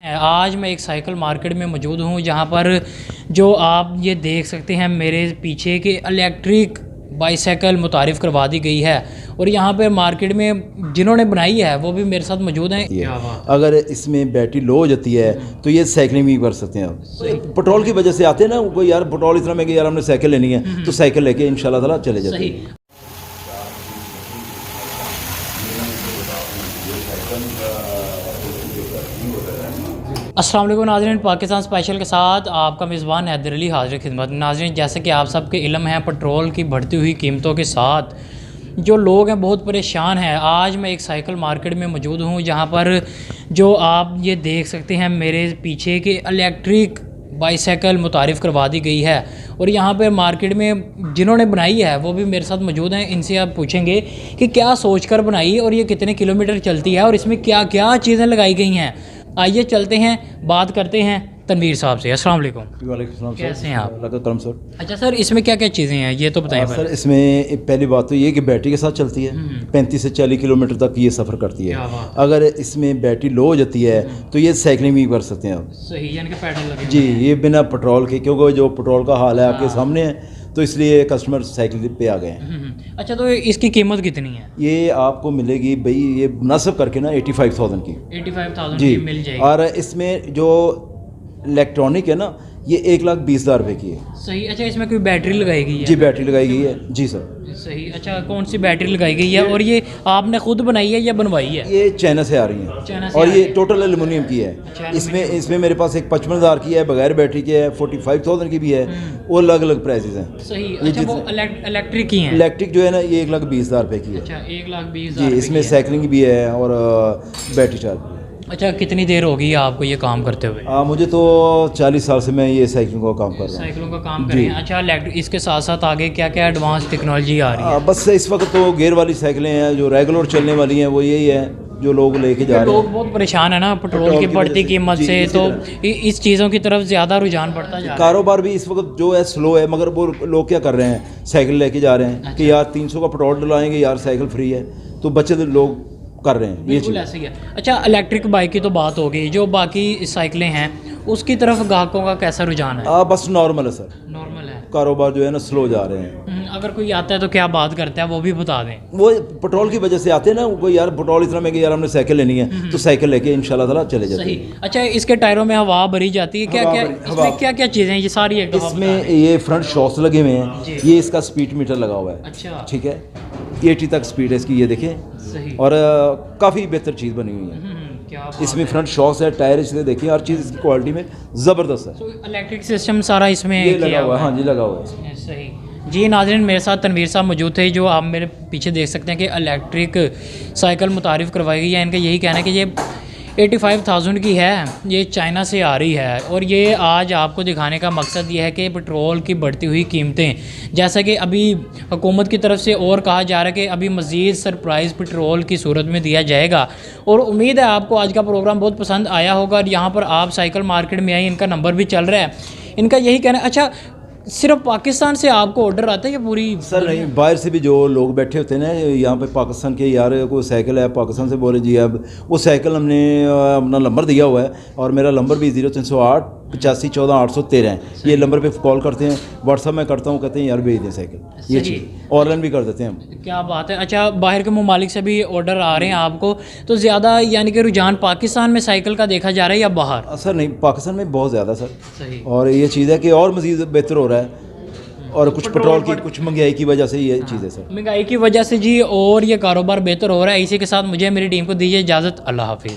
आज मैं एक साइकिल मार्केट में मौजूद हूँ जहाँ पर जो आप ये देख सकते हैं मेरे पीछे कि इलेक्ट्रिक बाईसाइकिल मुतारिफ़ करवा दी गई है और यहाँ पे मार्केट में जिन्होंने बनाई है वो भी मेरे साथ मौजूद हैं। अगर इसमें बैटरी लो हो जाती है तो ये साइकिलिंग भी कर सकते हैं आप। पेट्रोल की वजह से आते हैं ना कोई, यार पेट्रोल इतना महंगा, यार हमने साइकिल लेनी है तो साइकिल लेके इंशाल्लाह ताला चले जाते हैं। अस्सलाम वालेकुम नाज़रीन, पाकिस्तान स्पेशल के साथ आपका मेज़बान हैदर अली हाज़िर खिदमत। नाज़रीन, जैसे कि आप सबके इल्म है, पेट्रोल की बढ़ती हुई कीमतों के साथ जो लोग हैं बहुत परेशान हैं। आज मैं एक साइकिल मार्केट में मौजूद हूँ जहाँ पर जो आप ये देख सकते हैं मेरे पीछे कि इलेक्ट्रिक बाईसाइकिल मुतारिफ़ करवा दी गई है और यहाँ पे मार्केट में जिन्होंने बनाई है वो भी मेरे साथ मौजूद हैं। इनसे आप पूछेंगे कि क्या सोचकर बनाई और ये कितने किलोमीटर चलती है और इसमें क्या क्या चीज़ें लगाई गई हैं। आइए चलते हैं, बात करते हैं तनवीर साहब से। अस्सलाम वालेकुम। वालेकुम, कैसे हैं आप? करम सर। अच्छा सर, इसमें क्या क्या चीज़ें हैं ये तो बताएं। सर इसमें पहली बात तो ये कि बैटरी के साथ चलती है, 35 से 40 किलोमीटर तक ये सफ़र करती है। अगर इसमें बैटरी लो हो जाती है तो ये साइकिलिंग भी कर सकते हैं आप। सही, यानी कि पेडल लगे जी, ये बिना पेट्रोल के, क्योंकि जो पेट्रोल का हाल है आपके सामने है तो इसलिए कस्टमर साइकिल पे आ गए हैं। अच्छा, तो इसकी कीमत कितनी है? ये आपको मिलेगी भाई, ये मुनासिब करके ना 85,000 की। 85,000 जी की मिल जाएगी। और इसमें जो इलेक्ट्रॉनिक है ना ये 1,20,000 रुपये की है। सही। अच्छा, इसमें कोई बैटरी लगाई गई है? जी, बैटरी लगाई गई है। जी सर। सही। अच्छा, कौन सी बैटरी लगाई गई है और ये आपने खुद बनाई है या बनवाई है? ये चाइना से आ रही है और ये टोटल एल्युमिनियम की है। इसमें मेरे पास एक 55,000 की है, बगैर बैटरी की है, 45,000 की भी है, वो अलग अलग प्राइसेस हैं। सही। अच्छा, वो इलेक्ट्रिक की है? इलेक्ट्रिक जो है ना ये 1,20,000 रुपये की है। अच्छा, 1,20,000। जी, इसमें साइकिलिंग भी है और बैटरी चार्ज भी है। अच्छा, कितनी देर होगी आपको ये काम करते हुए? मुझे तो 40 साल से मैं ये साइकिलिंग का काम कर रहा हूँ। साइकिलों का काम कर रहे हैं। अच्छा, इसके साथ साथ आगे क्या क्या एडवांस टेक्नोलॉजी आ रही है? बस इस वक्त तो गियर वाली साइकिलें हैं जो रेगुलर चलने वाली हैं, वो यही है जो लोग लेके जा रहे हैं। लोग बहुत परेशान है ना पेट्रोल की बढ़ती कीमत से, तो इस चीज़ों की तरफ ज़्यादा रुझान बढ़ता जा रहा है। कारोबार भी इस वक्त जो है स्लो है, मगर वो लोग क्या कर रहे हैं, साइकिल लेके जा रहे हैं कि यार 300 का पेट्रोल डलाएंगे, यार साइकिल फ्री है, तो बचत लोग कर रहे हैं। ये चीज़ ऐसे ही है। अच्छा, इलेक्ट्रिक बाइक की तो बात हो गई, जो बाकी साइकिलें हैं उसकी तरफ ग्राहकों का कैसा रुझान है? बस नॉर्मल है सर, नॉर्मल है। कारोबार जो है ना स्लो जा रहे हैं। अगर कोई आता है तो क्या बात करता है वो भी बता दें। वो पेट्रोल की वजह से आते हैं ना कोई, यार पेट्रोल इतना महंगा, यार हमने साइकिल लेनी है तो साइकिल लेके इंशाल्लाह ताला चले जाते हैं। अच्छा, इसके टायरों में हवा भरी जाती है? क्या क्या इसमें क्या क्या चीज़ें हैं ये सारी? इसमें ये फ्रंट शॉक्स लगे हुए हैं, ये इसका स्पीड मीटर लगा हुआ है। अच्छा, ठीक है, 80 तक स्पीड है इसकी, ये देखें। सही। और काफ़ी बेहतर चीज़ बनी हुई है। इसमें फ्रंट शॉक्स है, टायर इसलिए देखिए, हर चीज़ इसकी क्वालिटी में ज़बरदस्त है। इलेक्ट्रिक सिस्टम सारा इसमें ये लगा हुआ है। हाँ जी, लगा हुआ है। सही जी। नाज़रीन, मेरे साथ तनवीर साहब मौजूद थे जो आप मेरे पीछे देख सकते हैं कि इलेक्ट्रिक साइकिल मुतारिफ़ करवाई गई है। इनका यही कहना है कि ये 85,000 की है, ये चाइना से आ रही है और ये आज आपको दिखाने का मकसद ये है कि पेट्रोल की बढ़ती हुई कीमतें, जैसा कि अभी हुकूमत की तरफ से और कहा जा रहा है कि अभी मज़ीद सरप्राइज़ पेट्रोल की सूरत में दिया जाएगा। और उम्मीद है आपको आज का प्रोग्राम बहुत पसंद आया होगा। और यहाँ पर आप साइकिल मार्केट में आए, इनका नंबर भी चल रहा है। इनका यही कहना है। अच्छा, सिर्फ पाकिस्तान से आपको ऑर्डर आता है या पूरी? सर नहीं, बाहर से भी जो लोग बैठे होते हैं ना यहाँ पे पाकिस्तान के, यार कोई साइकिल है पाकिस्तान से, बोले जी अब वो साइकिल हमने अपना नंबर दिया हुआ है और मेरा नंबर भी 0308 85 14 813 है। ये नंबर पे कॉल करते हैं, व्हाट्सअप में करता हूँ, कहते हैं यार भेज दें साइकिल। ये चीज़ ऑनलाइन भी कर देते हैं हम। क्या बात है। अच्छा, बाहर के ममालिक से भी ऑर्डर आ रहे हैं आपको, तो ज़्यादा यानी कि रुझान पाकिस्तान में साइकिल का देखा जा रहा है या बाहर? सर नहीं, पाकिस्तान में बहुत ज़्यादा सर। सही। और ये चीज़ है कि और मज़ीद बेहतर हो रहा है और कुछ पेट्रोल की, कुछ महंगाई की वजह से ये चीज़ है सर। महंगाई की वजह से जी, और ये कारोबार बेहतर हो रहा है। इसी के साथ मुझे मेरी टीम को दीजिए इजाज़त। अल्लाह हाफिज़।